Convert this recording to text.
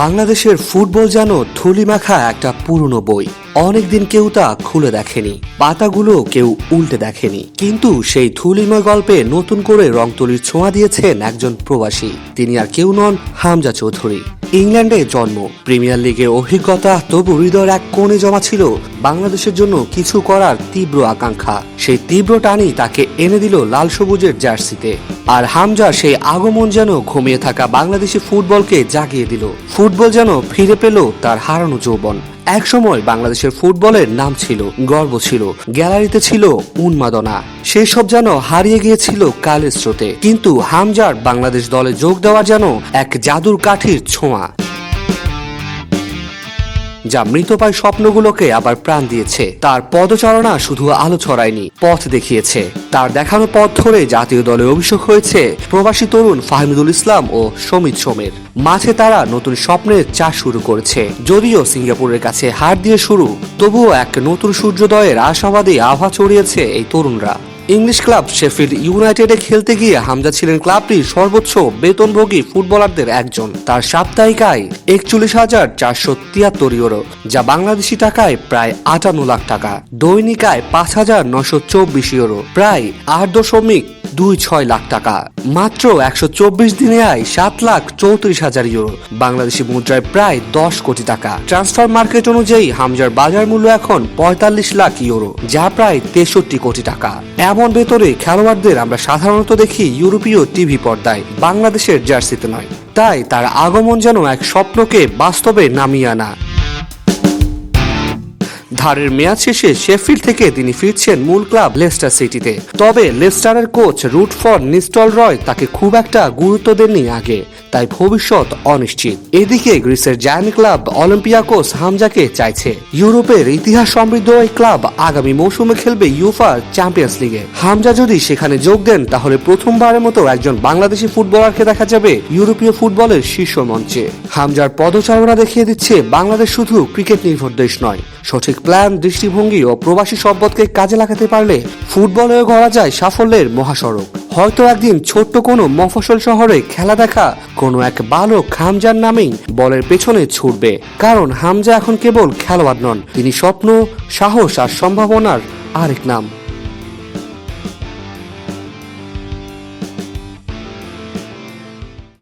বাংলাদেশের ফুটবল যেন ধুলিমাখা একটা পুরনো বই। অনেকদিন কেউ তা খুলে দেখেনি, পাতাগুলো কেউ উল্টে দেখেনি, কিন্তু সেই ধুলিময় গল্পে নতুন করে রং তুলির ছোঁয়া দিয়েছেন একজন প্রবাসী। তিনি আর কেউ নন, হামজা চৌধুরী। ইংল্যান্ডে জন্ম, প্রিমিয়ার লিগে অভিজ্ঞতা, তবু হৃদয়ের এক কোণে জমা ছিল বাংলাদেশের জন্য কিছু করার তীব্র আকাঙ্ক্ষা। সেই তীব্র টানই তাকে এনে দিল লাল সবুজের জার্সিতে। আর হামজার সেই আগমন যেন ঘুমিয়ে থাকা বাংলাদেশি ফুটবলকে জাগিয়ে দিল। ফুটবল যেন ফিরে পেল তার হারানো যৌবন। একসময় বাংলাদেশের ফুটবলের নাম ছিল, গর্ব ছিল, গ্যালারিতে ছিল উন্মাদনা। সেই সব যেন হারিয়ে গিয়েছিল কালের স্রোতে। কিন্তু হামজার বাংলাদেশ দলে যোগ দেওয়া যেন এক জাদুর কাঠির ছোঁয়া, যা মৃতপ্রায় স্বপ্নগুলোকে আবার প্রাণ দিয়েছে। তার পদচারণা শুধু আলো ছড়ায়নি, পথ দেখিয়েছে। তার দেখানো পথ ধরে জাতীয় দলে অভিষেক হয়েছে প্রবাসী তরুণ ফাহমিদুল ইসলাম ও সমিত সোমের। মাঝে তারা নতুন স্বপ্নের চাষ শুরু করেছে। যদিও সিঙ্গাপুরের কাছে হার দিয়ে শুরু, তবুও এক নতুন সূর্যোদয়ের আশাবাদী আভা ছড়িয়েছে এই তরুণরা। ইংলিশ ক্লাব শেফিল্ড ইউনাইটেডে খেলতে গিয়ে হামজা ছিলেন ক্লাবটির সর্বোচ্চ বেতনভোগী ফুটবলারদের একজন। তার সাপ্তাহিক আয় ৪১,৪৭৩ ইউরো, যা বাংলাদেশি টাকায় প্রায় ৫৮ লাখ টাকা। দৈনিক আয় ৫,৯২৪ ইউরো, প্রায় ৮.২৬ লাখ টাকা। মাত্র ১২৪ দিনে আয় ৭,৩৪,০০০ ইউরো, বাংলাদেশি মুদ্রায় প্রায় ১০ কোটি টাকা। ট্রান্সফার মার্কেট অনুযায়ী হামজার বাজার মূল্য এখন ৪৫ লাখ ইউরো, যা প্রায় ৬৩ কোটি টাকা। এমন বেতনে খেলোয়াড়দের আমরা সাধারণত দেখি ইউরোপীয় টিভি পর্দায়, বাংলাদেশের জার্সিতে নয়। তাই তার আগমন যেন এক স্বপ্নকে বাস্তবে নামিয়ে আনা। ধারের মেয়াদ শেষে শেফিল্ড থেকে তিনি ফিরছেন মূল ক্লাব লেস্টার সিটিতে। তবে লেস্টারের কোচ রুটফর্ড নিস্টেলরয় তাকে খুব একটা গুরুত্ব দেননি আগে, তাই ভবিষ্যৎ অনিশ্চিত। এদিকে গ্রিসের জায়ান্ট ক্লাব অলিম্পিয়াকোস হামজাকে চাইছে। ইউরোপের ইতিহাস সমৃদ্ধ এই ক্লাব আগামী মৌসুমে খেলবে ইউফা চ্যাম্পিয়ন্স লিগে। হামজা যদি সেখানে যোগ দেন, তাহলে প্রথমবারের মতো একজন বাংলাদেশি ফুটবলারকে দেখা যাবে ইউরোপীয় ফুটবলের শীর্ষ মঞ্চে। হামজার পদচারণা দেখিয়ে দিচ্ছে বাংলাদেশ শুধু ক্রিকেট নির্ভর দেশ নয়। সঠিক প্ল্যান, দৃষ্টিভঙ্গি ও প্রবাসী সম্পদকে কাজে লাগাতে পারলে ফুটবলেও গড়া যায় সাফল্যের মহাসড়ক। হয়তো একদিন ছোট্ট কোনো মফস্বল শহরে খেলা দেখা কোনো এক বালক হামজার নামেই বলের পেছনে ছুটবে। কারণ হামজা এখন কেবল খেলোয়াড় নন, তিনি স্বপ্ন, সাহস আর সম্ভাবনার আরেক নাম।